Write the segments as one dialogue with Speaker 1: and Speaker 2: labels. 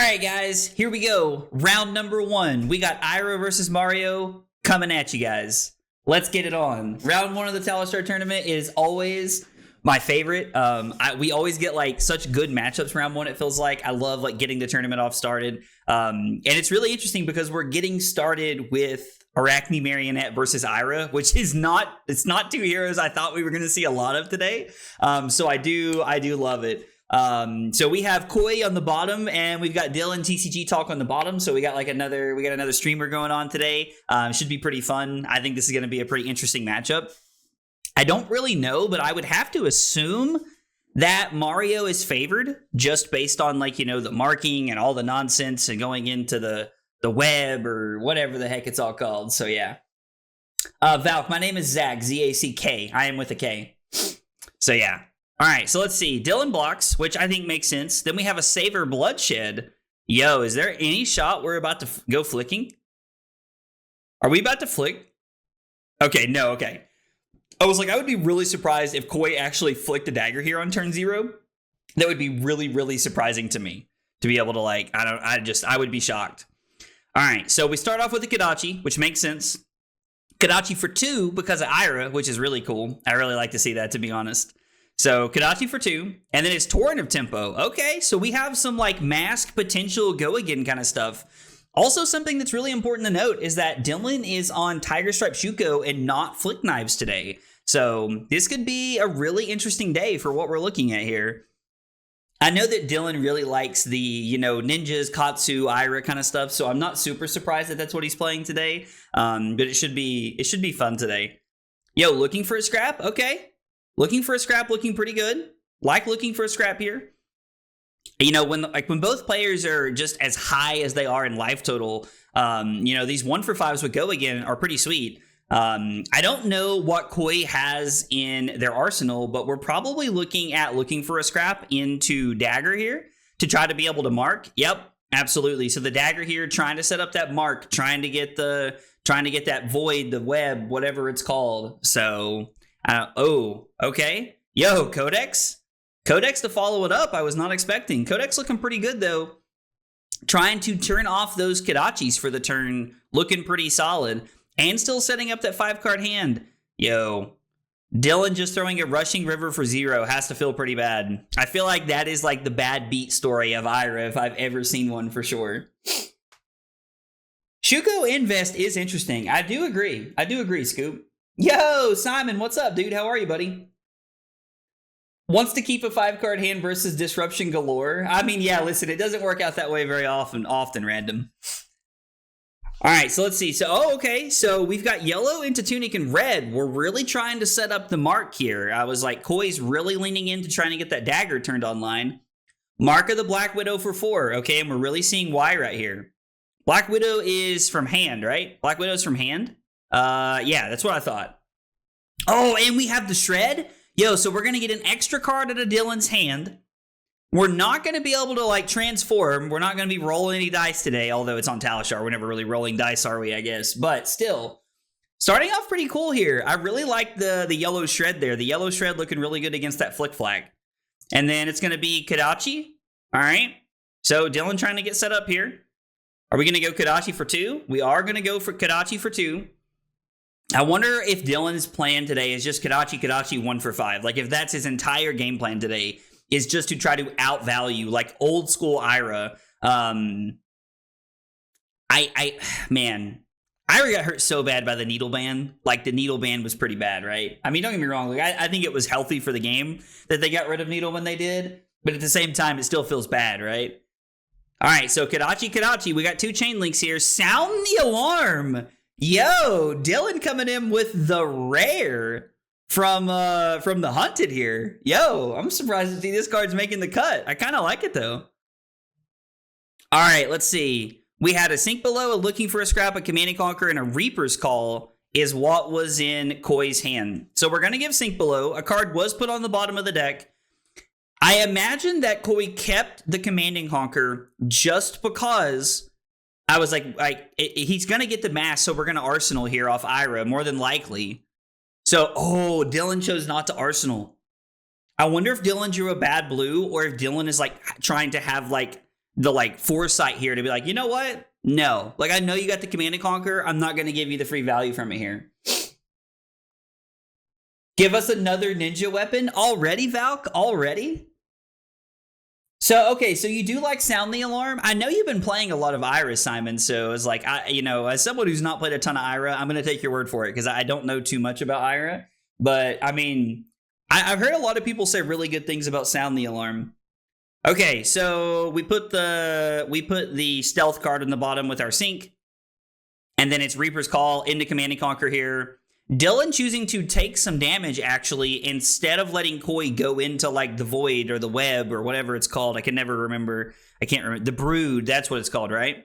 Speaker 1: right, guys, here we go. Round number 1. We got Ira versus Mario coming at you guys. Let's get it on. Round 1 of the Talishar tournament is always my favorite. We always get like such good matchups round 1. It feels like I love like getting the tournament off started. And it's really interesting because we're getting started with Arachne Marionette versus Ira, which is not two heroes I thought we were going to see a lot of today. So I do love it. So we have Koi on the bottom, and we've got Dylan TCG Talk on the bottom. So we got another streamer going on today. Should be pretty fun. I think this is going to be a pretty interesting matchup. I don't really know, but I would have to assume that Mario is favored just based on the marking and all the nonsense and going into the web or whatever the heck it's all called. So yeah. Valk, my name is Zach, Z-A-C-K. I am with a K. So yeah. All right, so let's see. Dylan blocks, which I think makes sense. Then we have a Saver Bloodshed. Yo, is there any shot we're about to go flicking? Are we about to flick? Okay, no, okay. I was like, I would be really surprised if Koi actually flicked a dagger here on turn 0. That would be really, really surprising to me to be able to I would be shocked. All right, so we start off with the Kodachi, which makes sense. Kodachi for 2 because of Ira, which is really cool. I really like to see that, to be honest. So Kodachi for 2, and then it's Torrent of Tempo. Okay, so we have some mask potential go again kind of stuff. Also, something that's really important to note is that Dylan is on Tiger Stripe Shuko and not Flick Knives today. So this could be a really interesting day for what we're looking at here. I know that Dylan really likes the, ninjas, Katsu, Ira kind of stuff, so I'm not super surprised that that's what he's playing today. But it should be fun today. Yo, looking for a scrap? Okay. Looking for a scrap, looking pretty good. Like looking for a scrap here. When both players are just as high as they are in life total, these 1-for-5s with go again are pretty sweet. I don't know what Koi has in their arsenal, but we're probably looking for a scrap into dagger here to try to be able to mark. Yep, absolutely. So the dagger here, trying to set up that mark, trying to get that void, the web, whatever it's called. So. Okay. Yo, Codex to follow it up. I was not expecting. Codex looking pretty good, though. Trying to turn off those Kodachis for the turn. Looking pretty solid. And still setting up that 5-card hand. Yo, Dylan just throwing a Rushing River for 0 has to feel pretty bad. I feel like that is the bad beat story of Ira if I've ever seen one for sure. Shuko Invest is interesting. I do agree, Scoop. Yo, Simon, what's up, dude? How are you, buddy? Wants to keep a 5-card hand versus Disruption galore. I mean, yeah, listen, it doesn't work out that way very often, random. All right, so let's see. So, okay. So we've got yellow into Tunic and red. We're really trying to set up the mark here. I was like, Koi's really leaning into trying to get that dagger turned online. Mark of the Black Widow for 4. Okay, and we're really seeing why right here. Black Widow is from hand, right? Black Widow's from hand? Yeah, that's what I thought. Oh, and we have the shred. Yo, so we're going to get an extra card out of Dylan's hand. We're not going to be able to transform. We're not going to be rolling any dice today, although it's on Talishar. We're never really rolling dice, are we, I guess? But still, starting off pretty cool here. I really like the yellow shred there. The yellow shred looking really good against that Flick Flag. And then it's going to be Kodachi. All right. So Dylan trying to get set up here. Are we going to go Kodachi for 2? We are going to go for Kodachi for 2. I wonder if Dylan's plan today is just Kodachi 1-for-5. If that's his entire game plan today is just to try to outvalue old school Ira. Man, Ira got hurt so bad by the needle ban. The needle ban was pretty bad, right? I mean, don't get me wrong. I think it was healthy for the game that they got rid of needle when they did. But at the same time, it still feels bad, right? All right, so Kodachi. We got 2 chain links here. Sound the alarm. Yo, Dylan coming in with the rare from the Hunted here. Yo, I'm surprised to see this card's making the cut. I kind of like it, though. All right, let's see. We had a Sink Below, a Looking for a Scrap, a Command and Conquer, and a Reaper's Call is what was in Koi's hand. So we're going to give Sink Below. A card was put on the bottom of the deck. I imagine that Koi kept the Command and Conquer just because... I was he's going to get the mask, so we're going to Arsenal here off Ira, more than likely. So, Dylan chose not to Arsenal. I wonder if Dylan drew a bad blue, or if Dylan is, trying to have, the like foresight here to be like, you know what? No. Like, I know you got the Command and Conquer. I'm not going to give you the free value from it here. Give us another ninja weapon? Already, Valk? Already? So, okay, so you do like Sound the Alarm. I know you've been playing a lot of Ira, Simon, so it's like, as someone who's not played a ton of Ira, I'm going to take your word for it because I don't know too much about Ira. But, I mean, I've heard a lot of people say really good things about Sound the Alarm. Okay, so we put the stealth card in the bottom with our sync, and then it's Reaper's Call into Command and Conquer here. Dylan choosing to take some damage, actually, instead of letting Koi go into, like, the Void or the Web or whatever it's called. I can never remember. I can't remember. The Brood, that's what it's called, right?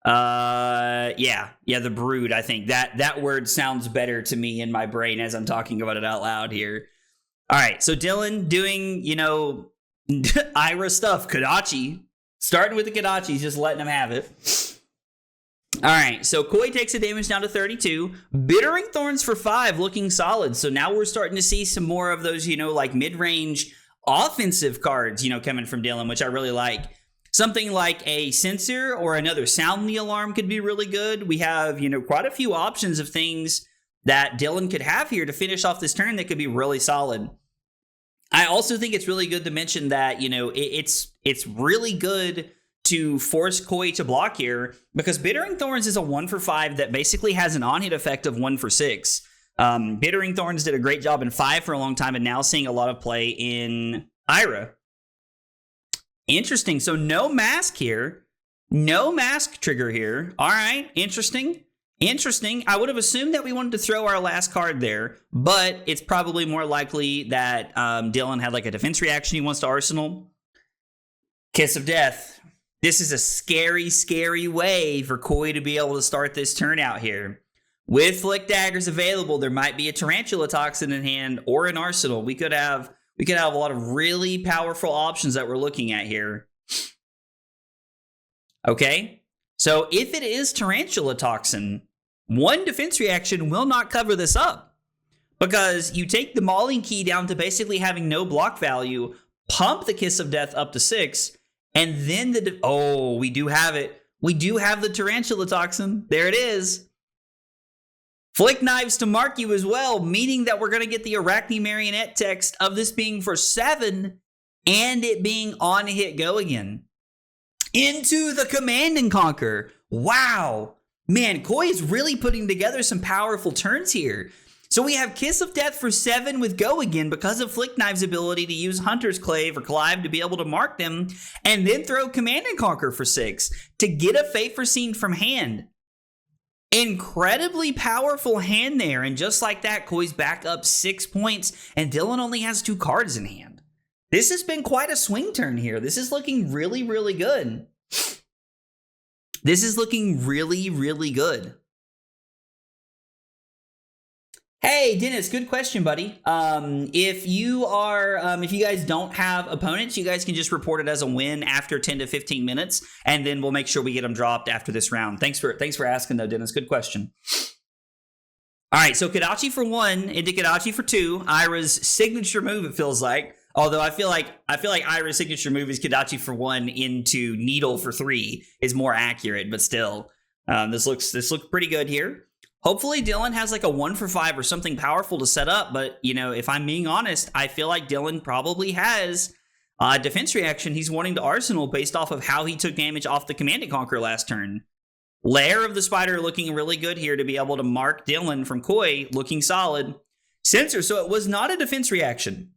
Speaker 1: Yeah, the Brood, I think. That word sounds better to me in my brain as I'm talking about it out loud here. All right, so Dylan doing, Ira stuff. Kodachi. Starting with the Kodachi, just letting him have it. All right, so Koi takes the damage down to 32. Bittering Thorns for 5, looking solid. So now we're starting to see some more of those, like mid-range offensive cards, coming from Dylan, which I really like. Something like a Sensor or another Sound the Alarm could be really good. We have, quite a few options of things that Dylan could have here to finish off this turn that could be really solid. I also think it's really good to mention that, it's really good to force Koi to block here because Bittering Thorns is a 1 for 5 that basically has an on-hit effect of 1 for 6. Bittering Thorns did a great job in 5 for a long time and now seeing a lot of play in Ira. Interesting. So no mask here. No mask trigger here. All right. Interesting. I would have assumed that we wanted to throw our last card there, but it's probably more likely that Dylan had like a defense reaction he wants to arsenal. Kiss of Death. This is a scary, scary way for Koi to be able to start this turn out here. With Flick Daggers available, there might be a Tarantula Toxin in hand or an arsenal. We could have a lot of really powerful options that we're looking at here. Okay, so if it is Tarantula Toxin, one defense reaction will not cover this up because you take the Mauling Key down to basically having no block value, pump the Kiss of Death up to 6, and then we do have it. We do have the Tarantula Toxin. There it is. Flick Knives to mark you as well, meaning that we're going to get the Arachne Marionette text of this being for 7 and it being on hit go again. Into the Command and Conquer. Wow. Man, Koi is really putting together some powerful turns here. So we have Kiss of Death for 7 with Go Again because of Flick Knives' ability to use Hunter's Clave or Clive to be able to mark them, and then throw Command and Conquer for 6 to get a Favor Scene from hand. Incredibly powerful hand there, and just like that, Koi's back up 6 points, and Dylan only has 2 cards in hand. This has been quite a swing turn here. This is looking really, really good. This is looking really, really good. Hey, Dennis, good question, buddy. If you guys don't have opponents, you guys can just report it as a win after 10 to 15 minutes, and then we'll make sure we get them dropped after this round. Thanks for asking, though, Dennis. Good question. All right, so Kodachi for 1 into Kodachi for 2. Ira's signature move, it feels like. Although I feel like Ira's signature move is Kodachi for 1 into Needle for 3 is more accurate, but still, this looks pretty good here. Hopefully Dylan has like a 1 for 5 or something powerful to set up, but if I'm being honest, I feel like Dylan probably has a defense reaction he's wanting to arsenal based off of how he took damage off the Command and Conquer last turn. Lair of the Spider looking really good here to be able to mark Dylan from Koi, looking solid. Sensor, so it was not a defense reaction.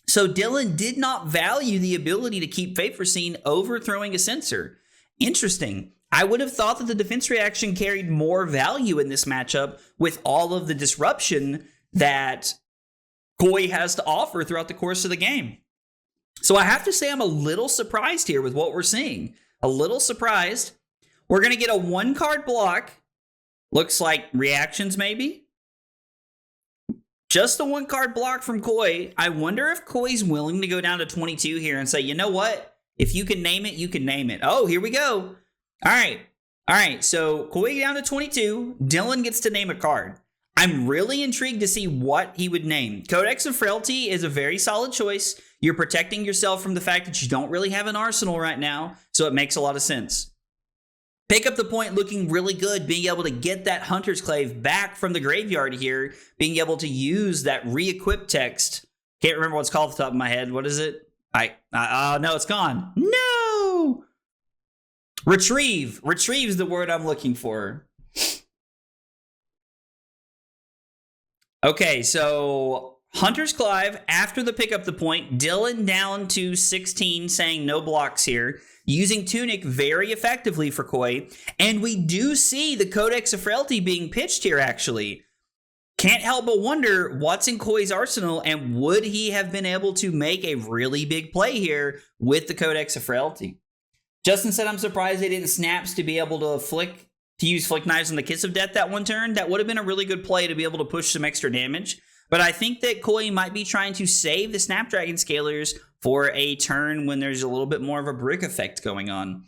Speaker 1: So Dylan did not value the ability to keep Favor Scene overthrowing a Sensor. Interesting. I would have thought that the defense reaction carried more value in this matchup with all of the disruption that Koi has to offer throughout the course of the game. So I have to say I'm a little surprised here with what we're seeing. A little surprised. We're going to get a 1-card block. Looks like reactions maybe. Just a 1-card block from Koi. I wonder if Koi's willing to go down to 22 here and say, you know what? If you can name it, you can name it. Oh, here we go. All right, so Koi down to 22. Dylan gets to name a card. I'm really intrigued to see what he would name. Codex of Frailty is a very solid choice. You're protecting yourself from the fact that you don't really have an arsenal right now, so it makes a lot of sense. Pick up the point looking really good, being able to get that Hunter's Clave back from the graveyard here, being able to use that re-equip text. Can't remember what's called off the top of my head. What is it? No, it's gone. No! Retrieve. Retrieve is the word I'm looking for. Okay, so Hunter's Clive, after the pick up the point, Dylan down to 16, saying no blocks here, using Tunic very effectively for Koi, and we do see the Codex of Frailty being pitched here, actually. Can't help but wonder what's in Koi's arsenal, and would he have been able to make a really big play here with the Codex of Frailty? Justin said, I'm surprised they didn't snaps to be able to use Flick Knives on the Kiss of Death that one turn. That would have been a really good play to be able to push some extra damage. But I think that Koi might be trying to save the Snapdragon Scalers for a turn when there's a little bit more of a brick effect going on.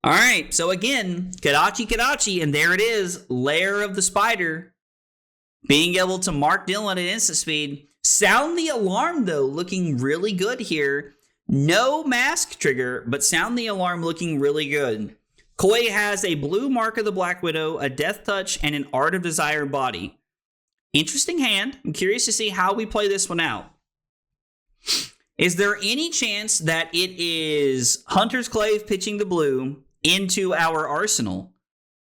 Speaker 1: All right, so again, Kadachi, and there it is, Lair of the Spider. Being able to mark Dylan at instant speed. Sound the Alarm, though, looking really good here. No mask trigger, but Sound the Alarm looking really good. Koi has a blue Mark of the Black Widow, a Death Touch, and an Art of Desire body. Interesting hand. I'm curious to see how we play this one out. Is there any chance that it is Hunter's Clave pitching the blue into our arsenal?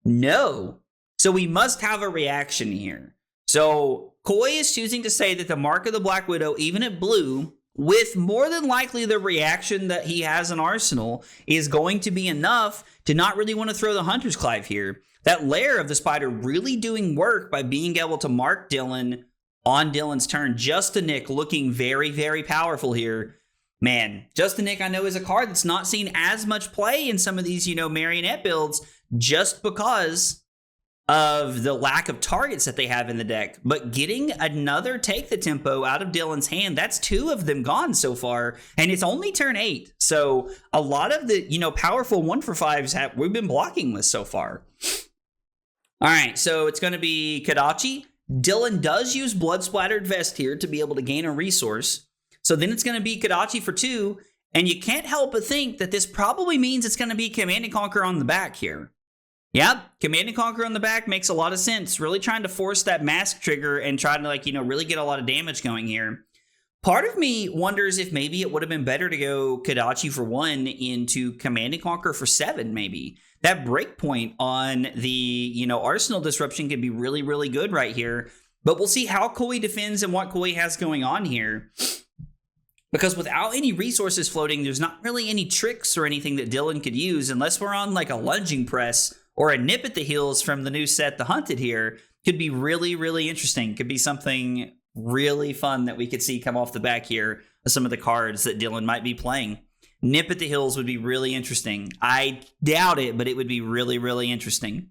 Speaker 1: No. So we must have a reaction here. So Koi is choosing to say that the Mark of the Black Widow, even at blue, with more than likely the reaction that he has an arsenal, is going to be enough to not really want to throw the Hunter's Clive here. That Lair of the Spider really doing work by being able to mark Dylan on Dylan's turn. Just a Nick looking very, very powerful here. Man, Just a Nick I know is a card that's not seen as much play in some of these, marionette builds just because of the lack of targets that they have in the deck. But getting another Take the Tempo out of Dylan's hand, that's 2 of them gone so far, and it's only turn 8. So a lot of the, powerful 1-for-5s we've been blocking with so far. All right, so it's going to be Kadachi. Dylan does use Blood Splattered Vest here to be able to gain a resource. So then it's going to be Kadachi for 2, and you can't help but think that this probably means it's going to be Command and Conquer on the back here. Yep, Command and Conquer on the back makes a lot of sense. Really trying to force that mask trigger and try to, really get a lot of damage going here. Part of me wonders if maybe it would have been better to go Kadachi for 1 into Command and Conquer for 7, maybe. That breakpoint on the, Arsenal Disruption could be really, really good right here. But we'll see how Koi defends and what Koi has going on here. Because without any resources floating, there's not really any tricks or anything that Dylan could use unless we're on like a lunging press or a nip at the heels from the new set, The Hunted here. Could be really, really interesting. Could be something really fun that we could see come off the back here of some of the cards that Dylan might be playing. Nip at the heels would be really interesting. I doubt it, but it would be really, really interesting.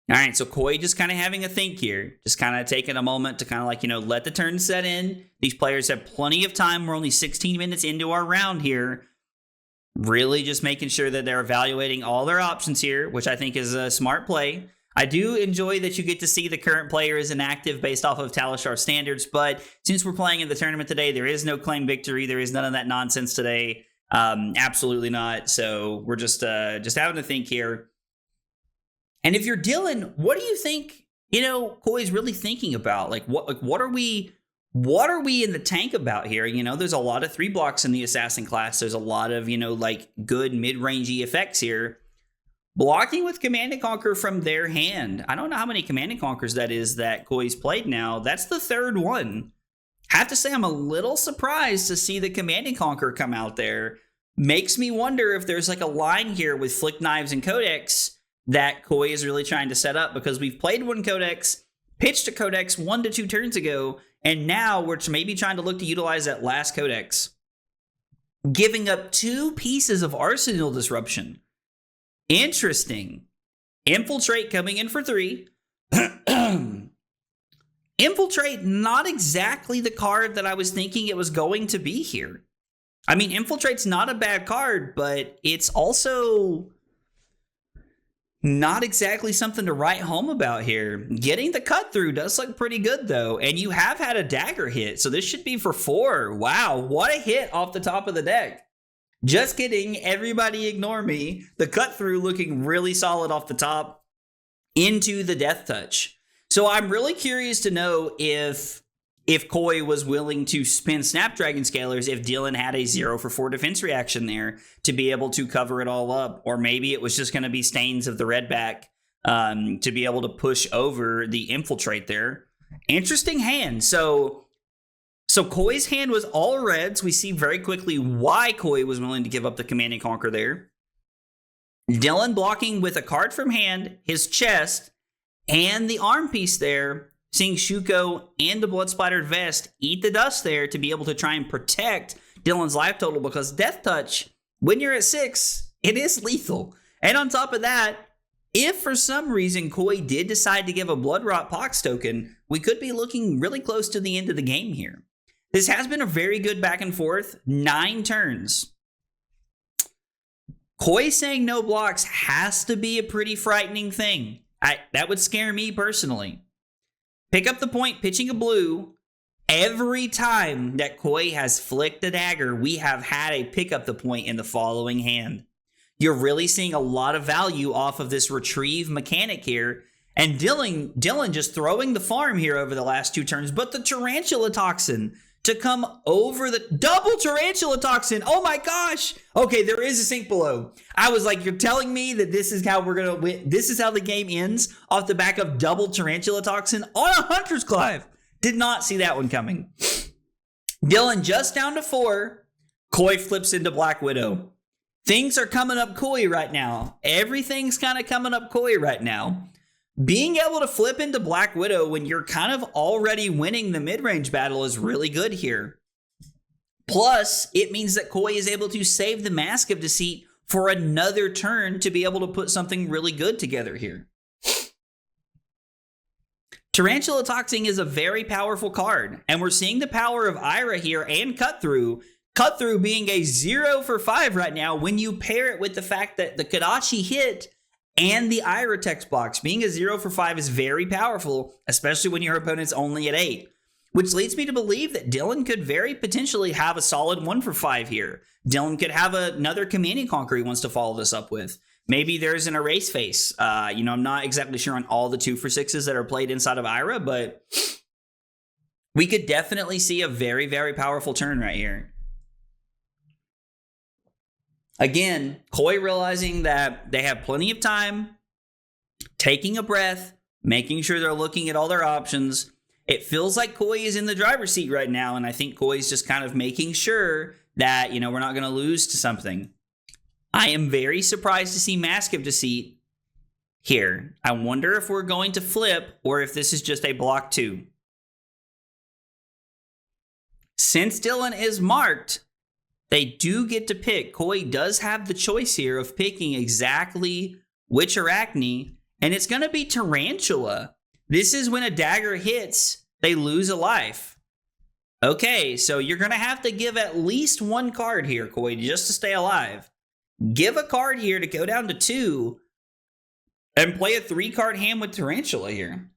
Speaker 1: All right, so Koi just kind of having a think here. Just kind of taking a moment to kind of let the turn set in. These players have plenty of time. We're only 16 minutes into our round here. Really just making sure that they're evaluating all their options here, which I think is a smart play. I do enjoy that you get to see the current players inactive based off of Talishar standards, but since we're playing in the tournament today, there is no claim victory. There is none of that nonsense today. Absolutely not. So we're just having to think here. And if you're Dylan, what do you think, Koi's really thinking about? What are we in the tank about here? There's a lot of 3 blocks in the assassin class. There's a lot of, good mid-rangey effects here. Blocking with Command and Conquer from their hand. I don't know how many Command and Conquers that is that Koi's played now. That's the 3rd one. Have to say I'm a little surprised to see the Command and Conquer come out there. Makes me wonder if there's a line here with Flick Knives and Codex that Koi is really trying to set up, because we've played one Codex, pitched a Codex 1 to 2 turns ago, and now we're maybe trying to look to utilize that last Codex. Giving up 2 pieces of Arsenal Disruption. Interesting. Infiltrate coming in for 3. Infiltrate, not exactly the card that I was thinking it was going to be here. I mean, Infiltrate's not a bad card, but it's also... Not exactly something to write home about here. Getting the cut through does look pretty good, though. And you have had a dagger hit, so this should be for 4. Wow, what a hit off the top of the deck. Just kidding. Everybody ignore me. The cut through looking really solid off the top into the death touch. So I'm really curious to know if Koi was willing to spin Snapdragon Scalers, if Dylan had a 0 for 4 defense reaction there to be able to cover it all up. Or maybe it was just going to be Stains of the red back to be able to push over the Infiltrate there. Interesting hand. So Koi's hand was all reds. We see very quickly why Koi was willing to give up the Command and Conquer there. Dylan blocking with a card from hand, his chest, and the arm piece there. Seeing Shuko and the Blood Splattered Vest eat the dust there to be able to try and protect Dylan's life total, because Death Touch, when you're at 6, it is lethal. And on top of that, if for some reason Koi did decide to give a Blood Rot Pox token, we could be looking really close to the end of the game here. This has been a very good back and forth, 9 turns. Koi saying no blocks has to be a pretty frightening thing. That would scare me personally. Pick up the point, pitching a blue. Every time that Koi has flicked a dagger, we have had a pick up the point in the following hand. You're really seeing a lot of value off of this retrieve mechanic here. And Dylan just throwing the farm here over the last 2 turns. But the Tarantula Toxin to come over the double Tarantula Toxin. Oh my gosh. Okay, there is a sink below. I was like, you're telling me that this is how we're going to win. This is how the game ends off the back of double Tarantula Toxin on a Hunter's Clive. Did not see that one coming. Dylan just down to 4. Koi flips into Black Widow. Things are coming up Koi right now. Everything's kind of coming up Koi right now. Being able to flip into Black Widow when you're kind of already winning the mid-range battle is really good here. Plus, it means that Koi is able to save the Mask of Deceit for another turn to be able to put something really good together here. Tarantula Toxin is a very powerful card, and we're seeing the power of Ira here and Cut Through. Cut Through being a 0 for 5 right now when you pair it with the fact that the Kadachi hit and the Ira text box. Being a 0 for 5 is very powerful, especially when your opponent's only at 8. Which leads me to believe that Dylan could very potentially have a solid 1 for 5 here. Dylan could have another Command and Conquer he wants to follow this up with. Maybe there's an Erase Face. I'm not exactly sure on all the 2 for 6s that are played inside of Ira, but we could definitely see a very, very powerful turn right here. Again, Koi realizing that they have plenty of time, taking a breath, making sure they're looking at all their options. It feels like Koi is in the driver's seat right now, and I think Koi's just kind of making sure that, we're not going to lose to something. I am very surprised to see Mask of Deceit here. I wonder if we're going to flip or if this is just a block 2. Since Dylan is marked, they do get to pick. Koi does have the choice here of picking exactly which Arachne, and it's going to be Tarantula. This is when a dagger hits, they lose a life. Okay, so you're going to have to give at least 1 card here, Koi, just to stay alive. Give a card here to go down to 2 and play a 3-card hand with Tarantula here.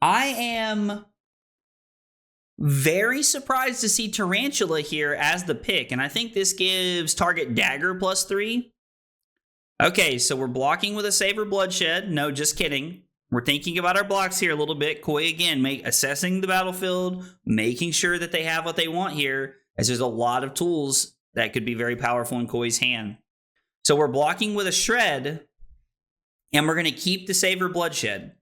Speaker 1: I am very surprised to see Tarantula here as the pick, and I think this gives target dagger +3. Okay, so we're blocking with a Savor Bloodshed. No, just kidding. We're thinking about our blocks here a little bit. Koi, again, assessing the battlefield, making sure that they have what they want here, as there's a lot of tools that could be very powerful in Koi's hand. So we're blocking with a Shred, and we're going to keep the Savor Bloodshed.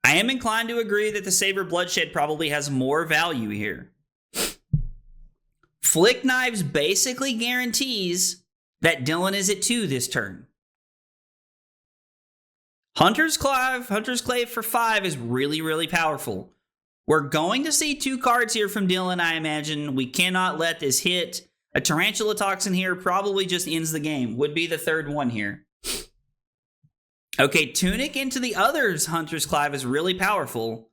Speaker 1: I am inclined to agree that the Savor Bloodshed probably has more value here. Flick Knives basically guarantees that Dylan is at 2 this turn. Hunter's Clave for 5 is really, really powerful. We're going to see 2 cards here from Dylan, I imagine. We cannot let this hit. A Tarantula Toxin here probably just ends the game. Would be the 3rd one here. Okay, Tunic into the other's Hunter's Clive is really powerful.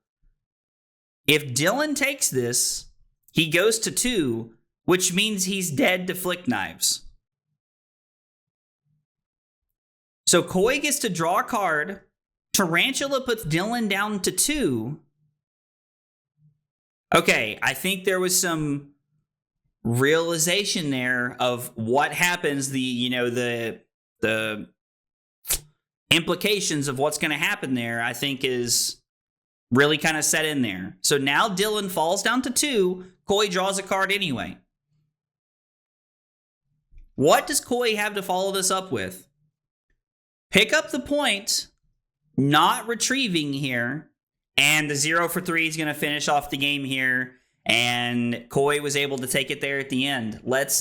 Speaker 1: If Dylan takes this, he goes to 2, which means he's dead to Flick Knives. So Koi gets to draw a card. Tarantula puts Dylan down to 2. Okay, I think there was some realization there of what happens, the implications of what's going to happen there, I think is really kind of set in there. So now Dylan falls down to 2. Koi draws a card anyway. What does Koi have to follow this up with? Pick up the point, not retrieving here, and the 0 for 3 is going to finish off the game here. And Koi was able to take it there at the end. Let's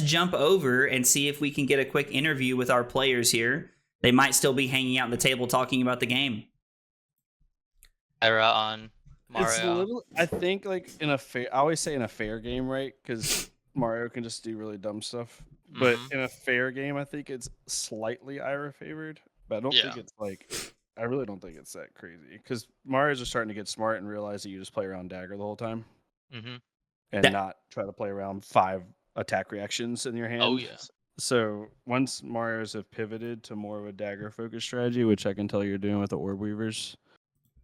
Speaker 1: jump over and see if we can get a quick interview with our players here. They might still be hanging out at the table talking about the game.
Speaker 2: Era on Mario.
Speaker 3: It's literally, I think, like in a fair, I always say in a fair game, right? Because Mario can just do really dumb stuff. But in a fair game, I think it's slightly Ira favored. But I don't think it's like, I really don't think it's that crazy. Because Mario's just starting to get smart and realize that you just play around dagger the whole time. And not try to play around 5 attack reactions in your hand.
Speaker 2: Oh, yeah.
Speaker 3: So once Mario's have pivoted to more of a dagger focused strategy, which I can tell you're doing with the Orb Weavers,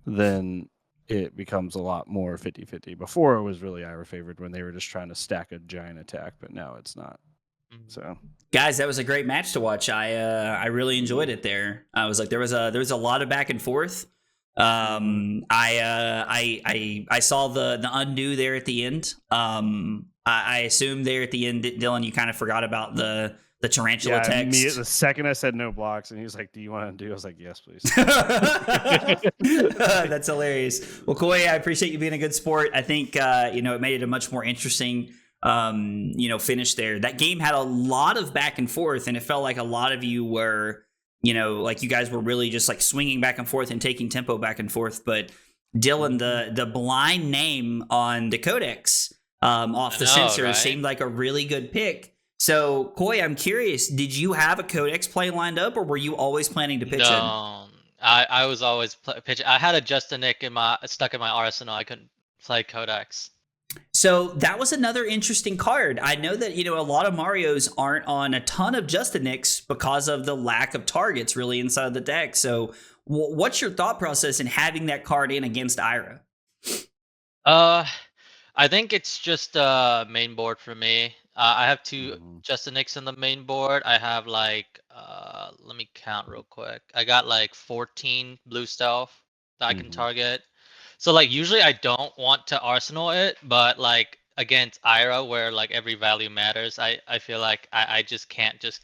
Speaker 3: then it becomes a lot more 50-50. Before it was really Ira favored when they were just trying to stack a giant attack, but now it's not. So
Speaker 1: guys, that was a great match to watch. I really enjoyed it there. I was like, there was a lot of back and forth. I saw the undo there at the end. I assume there at the end, Dylan, you kind of forgot about the tarantula text.
Speaker 3: The second I said no blocks, and he was like, "Do you want to undo?" I was like, "Yes, please."
Speaker 1: That's hilarious. Well, Koi, I appreciate you being a good sport. I think it made it a much more interesting finish there. That game had a lot of back and forth, and it felt like a lot of you were, like you guys were really just like swinging back and forth and taking tempo back and forth. But Dylan, the blind name on the codex off the sensor seemed like a really good pick. So, Koi, I'm curious, did you have a codex play lined up, or were you always planning to pitch in?
Speaker 2: No, I was always pitching. I had a Justin Nick stuck in my arsenal. I couldn't play codex.
Speaker 1: So that was another interesting card. I know that, a lot of Marios aren't on a ton of Justinicks because of the lack of targets really inside of the deck. So what's your thought process in having that card in against Ira?
Speaker 2: I think it's just main board for me. I have 2 Justinicks in the main board. I have like, let me count real quick. I got like 14 blue stealth that I can target. So like usually I don't want to arsenal it, but like against Ira where like every value matters, I feel like I just can't just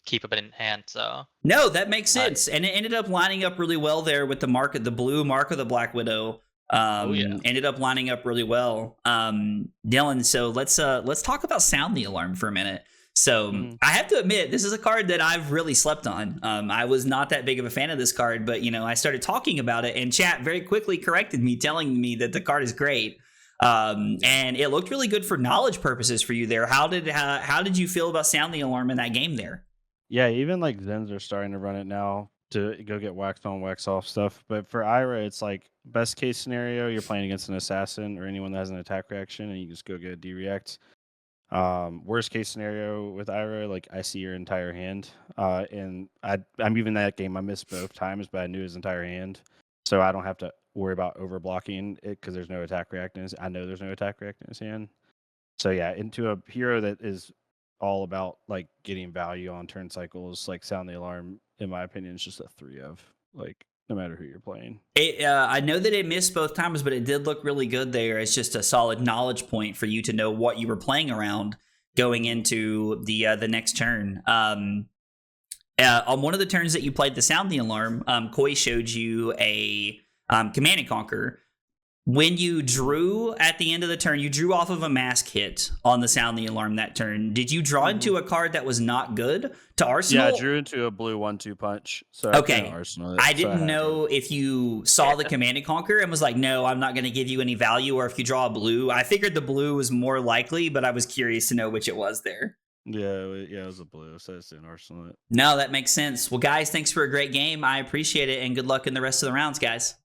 Speaker 2: keep it in hand. So
Speaker 1: no, that makes sense. And it ended up lining up really well there with the blue mark of the Black Widow. Ended up lining up really well. Dylan, so let's talk about Sound the Alarm for a minute. So I have to admit, this is a card that I've really slept on. I was not that big of a fan of this card, but I started talking about it, and chat very quickly corrected me, telling me that the card is great. And it looked really good for knowledge purposes for you there. How did you feel about Sound the Alarm in that game there?
Speaker 3: Yeah, even like Zens are starting to run it now to go get wax on, wax off stuff. But for Ira, it's like best case scenario, you're playing against an assassin or anyone that has an attack reaction, and you just go get a D-react. Worst case scenario with Ira, like I see your entire hand, and I'm even that game I missed both times, but I knew his entire hand, so I don't have to worry about over blocking it because there's no attack react in his. I know there's no attack react in his hand. So yeah, into a hero that is all about like getting value on turn cycles, like Sound the Alarm, in my opinion, is just a 3 of, like, no matter who you're playing.
Speaker 1: I know that it missed both times, but it did look really good there. It's just a solid knowledge point for you to know what you were playing around going into the next turn. On one of the turns that you played the Sound the Alarm, Koi showed you a Command and Conquer. When you drew at the end of the turn, you drew off of a mask hit on the Sound the Alarm that turn. Did you draw into a card that was not good to arsenal?
Speaker 3: Yeah, I drew into a blue 1/2 punch. So
Speaker 1: okay,
Speaker 3: I
Speaker 1: didn't know if you saw the Command and Conquer and was like, no, I'm not going to give you any value, or if you draw a blue. I figured the blue was more likely, but I was curious to know which it was there.
Speaker 3: Yeah, it was a blue, so it's in arsenal.
Speaker 1: No, that makes sense. Well, guys, thanks for a great game. I appreciate it, and good luck in the rest of the rounds, guys.